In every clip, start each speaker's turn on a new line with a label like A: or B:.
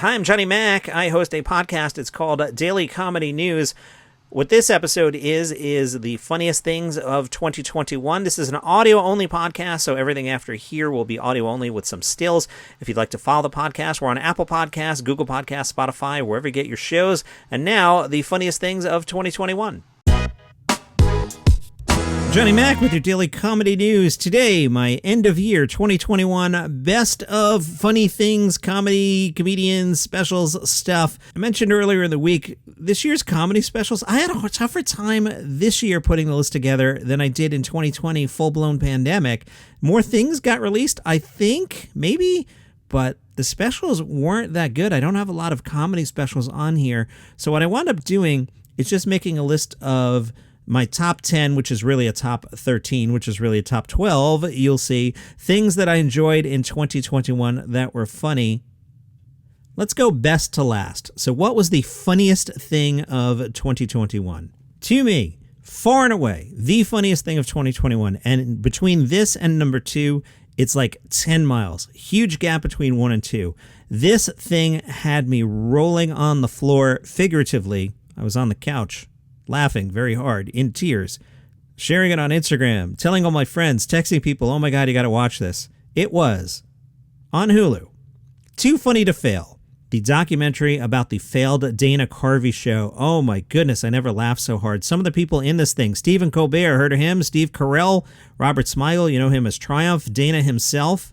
A: Hi, I'm Johnny Mac. I host a podcast. It's called Daily Comedy News. What this episode is the funniest things of 2021. This is an audio-only podcast, so everything after here will be audio-only with some stills. If you'd like to follow the podcast, we're on Apple Podcasts, Google Podcasts, Spotify, wherever you get your shows. And now, the funniest things of 2021. Johnny Mac with your Daily Comedy News. Today, my end of year 2021 best of funny things, comedy, comedians, specials, stuff. I mentioned earlier in the week, this year's comedy specials, I had a tougher time this year putting the list together than I did in 2020, full-blown pandemic. More things got released, I think, maybe, but the specials weren't that good. I don't have a lot of comedy specials on here. So what I wound up doing is just making a list of my top 10, which is really a top 13, which is really a top 12, you'll see, things that I enjoyed in 2021 that were funny. Let's go best to last. So what was the funniest thing of 2021? To me, far and away, the funniest thing of 2021. And between this and number 2, it's like 10 miles. Huge gap between 1 and 2. This thing had me rolling on the floor figuratively. I was on the couch, laughing very hard, in tears, sharing it on Instagram, telling all my friends, texting people, oh my God, you got to watch this. It was on Hulu. Too Funny to Fail, the documentary about the failed Dana Carvey show. Oh my goodness, I never laughed so hard. Some of the people in this thing, Stephen Colbert, heard of him? Steve Carell, Robert Smigel, you know him as Triumph, Dana himself.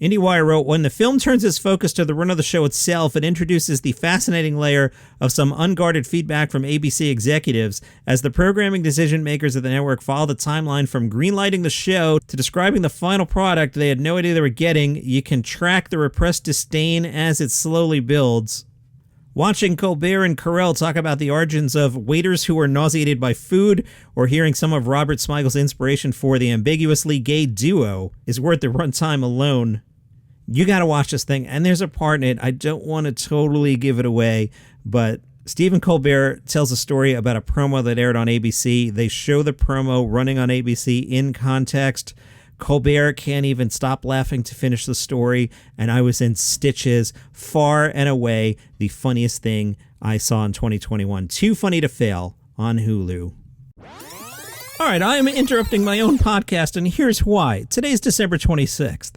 A: IndieWire wrote, when the film turns its focus to the run of the show itself, it introduces the fascinating layer of some unguarded feedback from ABC executives as the programming decision makers of the network follow the timeline from greenlighting the show to describing the final product they had no idea they were getting. You can track the repressed disdain as it slowly builds. Watching Colbert and Carell talk about the origins of waiters who were nauseated by food, or hearing some of Robert Smigel's inspiration for the ambiguously gay duo, is worth the runtime alone. You got to watch this thing, and there's a part in it, I don't want to totally give it away, but Stephen Colbert tells a story about a promo that aired on ABC. They show the promo running on ABC in context. Colbert can't even stop laughing to finish the story, and I was in stitches. Far and away the funniest thing I saw in 2021. Too Funny to Fail on Hulu. All right, I am interrupting my own podcast, and here's why. Today's December 26th.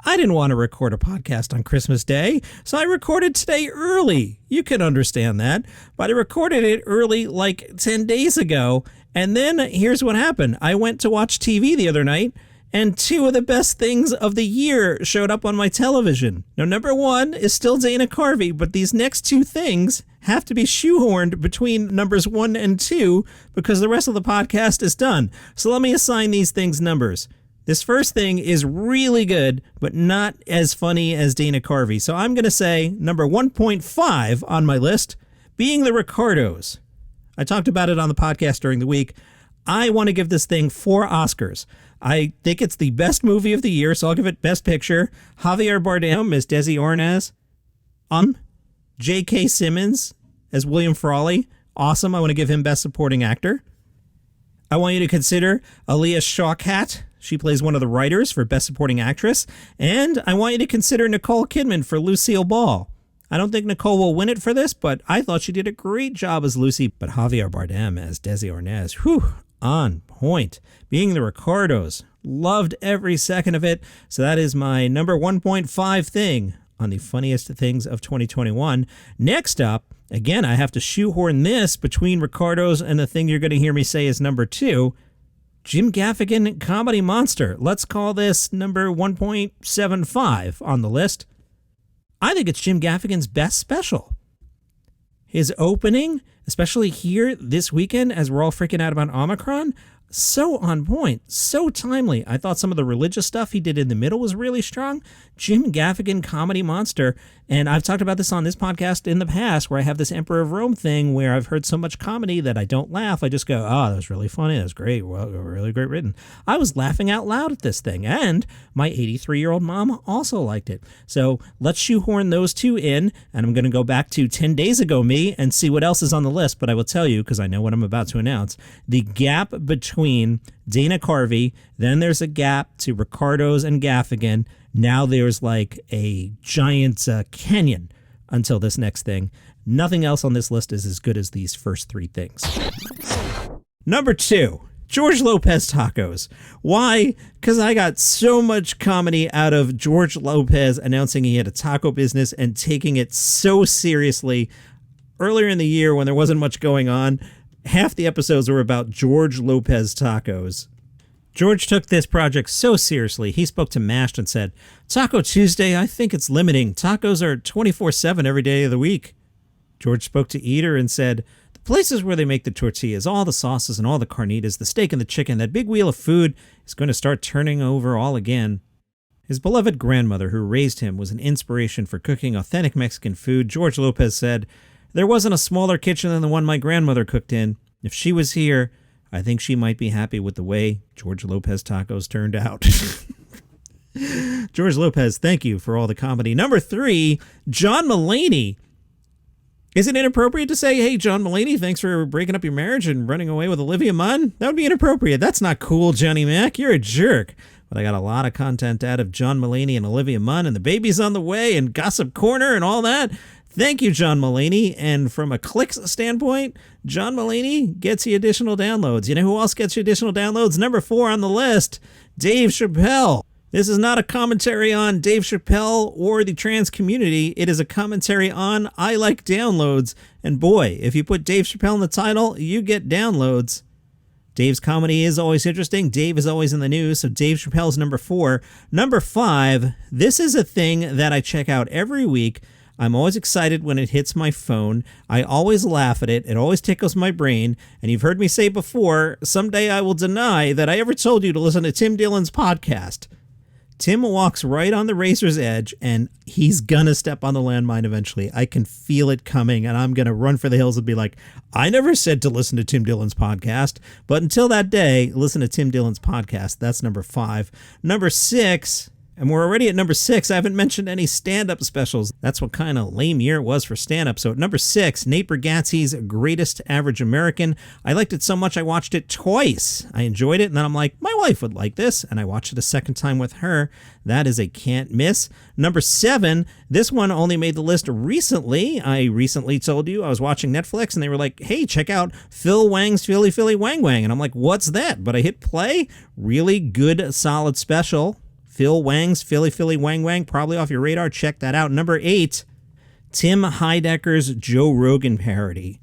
A: I didn't want to record a podcast on Christmas Day, so I recorded today early. You can understand that, but I recorded it early like 10 days ago, and then here's what happened. I went to watch TV the other night, and 2 of the best things of the year showed up on my television. Now, number 1 is still Dana Carvey, but these next 2 things have to be shoehorned between numbers 1 and 2 because the rest of the podcast is done. So let me assign these things numbers. This first thing is really good, but not as funny as Dana Carvey. So I'm going to say number 1.5 on my list, Being The Ricardos. I talked about it on the podcast during the week. I want to give this thing 4 Oscars. I think it's the best movie of the year, so I'll give it Best Picture. Javier Bardem as Desi Arnaz. J.K. Simmons as William Frawley. Awesome. I want to give him Best Supporting Actor. I want you to consider Aaliyah Shawkat. She plays one of the writers for Best Supporting Actress. And I want you to consider Nicole Kidman for Lucille Ball. I don't think Nicole will win it for this, but I thought she did a great job as Lucy. But Javier Bardem as Desi Arnaz, whew, on point. Being The Ricardos, loved every second of it. So that is my number 1.5 thing on the funniest things of 2021. Next up, again, I have to shoehorn this between Ricardos and the thing you're going to hear me say is number 2, Jim Gaffigan Comedy Monster. Let's call this number 1.75 on the list. I think it's Jim Gaffigan's best special. His opening, especially here this weekend as we're all freaking out about Omicron, so on point, so timely. I thought some of the religious stuff he did in the middle was really strong. Jim Gaffigan Comedy Monster. And I've talked about this on this podcast in the past, where I have this Emperor of Rome thing where I've heard so much comedy that I don't laugh. I just go, oh, that was really funny. That was great. Well, really great written. I was laughing out loud at this thing. And my 83-year-old mom also liked it. So let's shoehorn those 2 in. And I'm going to go back to 10 days ago me and see what else is on the list. But I will tell you, because I know what I'm about to announce, the gap between Dana Carvey, then there's a gap to Ricardos and Gaffigan. Now there's like a giant canyon until this next thing. Nothing else on this list is as good as these first three things. Number 2, George Lopez tacos. Why? Because I got so much comedy out of George Lopez announcing he had a taco business and taking it so seriously. Earlier in the year, when there wasn't much going on, half the episodes were about George Lopez tacos. George took this project so seriously, he spoke to MASH and said, "Taco Tuesday, I think it's limiting. Tacos are 24/7 every day of the week." George spoke to Eater and said, "The places where they make the tortillas, all the sauces and all the carnitas, the steak and the chicken, that big wheel of food is going to start turning over all again." His beloved grandmother, who raised him, was an inspiration for cooking authentic Mexican food. George Lopez said, "There wasn't a smaller kitchen than the one my grandmother cooked in. If she was here, I think she might be happy with the way George Lopez tacos turned out." George Lopez, thank you for all the comedy. Number 3, John Mulaney. Is it inappropriate to say, "Hey, John Mulaney, thanks for breaking up your marriage and running away with Olivia Munn"? That would be inappropriate. That's not cool, Johnny Mac. You're a jerk. But I got a lot of content out of John Mulaney and Olivia Munn and the baby's on the way and Gossip Corner and all that. Thank you, John Mulaney. And from a clicks standpoint, John Mulaney gets you additional downloads. You know who else gets you additional downloads? Number 4 on the list, Dave Chappelle. This is not a commentary on Dave Chappelle or the trans community. It is a commentary on I like downloads. And boy, if you put Dave Chappelle in the title, you get downloads. Dave's comedy is always interesting. Dave is always in the news. So Dave Chappelle's number 4. Number 5, this is a thing that I check out every week. I'm always excited when it hits my phone. I always laugh at it. It always tickles my brain. And you've heard me say before, someday I will deny that I ever told you to listen to Tim Dillon's podcast. Tim walks right on the razor's edge, and he's gonna step on the landmine eventually. I can feel it coming, and I'm gonna run for the hills and be like, I never said to listen to Tim Dillon's podcast. But until that day, listen to Tim Dillon's podcast. That's number 5. Number 6... and we're already at number 6. I haven't mentioned any stand-up specials. That's what kind of lame year it was for stand-up. So at number 6, Nate Bargatze's Greatest Average American. I liked it so much I watched it twice. I enjoyed it, and then I'm like, my wife would like this, and I watched it a second time with her. That is a can't miss. Number 7, this one only made the list recently. I recently told you I was watching Netflix, and they were like, hey, check out Phil Wang's Philly Philly Wang Wang. And I'm like, what's that? But I hit play. Really good, solid special. Phil Wang's Philly Philly Wang Wang, probably off your radar. Check that out. Number 8, Tim Heidecker's Joe Rogan parody.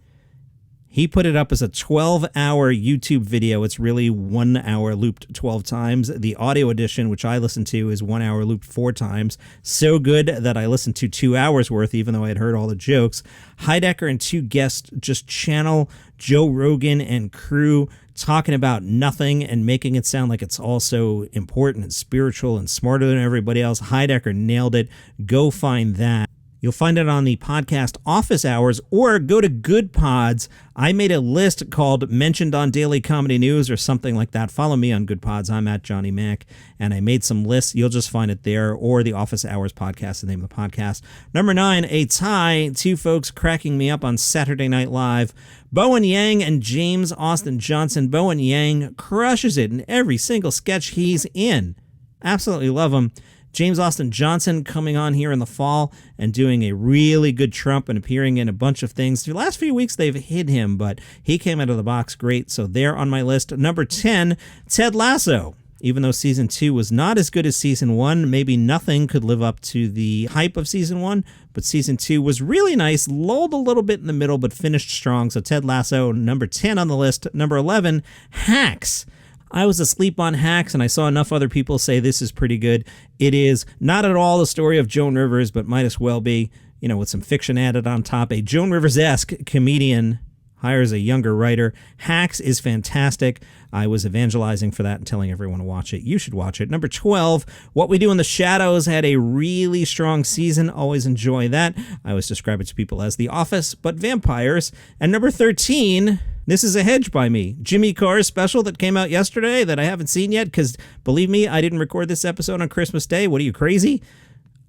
A: He put it up as a 12-hour YouTube video. It's really 1 hour looped 12 times. The audio edition, which I listened to, is 1 hour looped 4 times. So good that I listened to 2 hours worth, even though I had heard all the jokes. Heidecker and 2 guests just channel Joe Rogan and crew talking about nothing and making it sound like it's all so important and spiritual and smarter than everybody else. Heidecker nailed it. Go find that. You'll find it on the podcast Office Hours, or go to Good Pods. I made a list called Mentioned on Daily Comedy News or something like that. Follow me on Good Pods. I'm at Johnny Mac, and I made some lists. You'll just find it there, or the Office Hours podcast, the name of the podcast. Number 9, a tie. 2 folks cracking me up on Saturday Night Live. Bowen Yang and James Austin Johnson. Bowen Yang crushes it in every single sketch he's in. Absolutely love him. James Austin Johnson coming on here in the fall and doing a really good Trump and appearing in a bunch of things. The last few weeks they've hid him, but he came out of the box great, so they're on my list. Number 10, Ted Lasso. Even though season 2 was not as good as season 1, maybe nothing could live up to the hype of season 1, but season 2 was really nice, lulled a little bit in the middle, but finished strong. So Ted Lasso, number 10 on the list. Number 11, Hacks. I was asleep on Hacks, and I saw enough other people say this is pretty good. It is not at all the story of Joan Rivers, but might as well be, you know, with some fiction added on top. A Joan Rivers-esque comedian hires a younger writer. Hacks is fantastic. I was evangelizing for that and telling everyone to watch it. You should watch it. Number 12, What We Do in the Shadows had a really strong season. Always enjoy that. I always describe it to people as The Office, but vampires. And number 13... this is a hedge by me. Jimmy Carr's special that came out yesterday that I haven't seen yet because, believe me, I didn't record this episode on Christmas Day. What are you, crazy?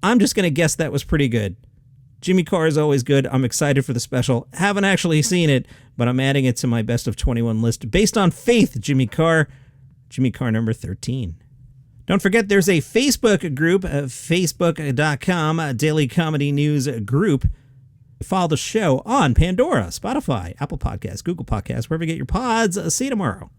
A: I'm just going to guess that was pretty good. Jimmy Carr is always good. I'm excited for the special. Haven't actually seen it, but I'm adding it to my best of 21 list based on faith, Jimmy Carr. Jimmy Carr number 13. Don't forget there's a Facebook group, facebook.com, Daily Comedy News group. Follow the show on Pandora, Spotify, Apple Podcasts, Google Podcasts, wherever you get your pods. See you tomorrow.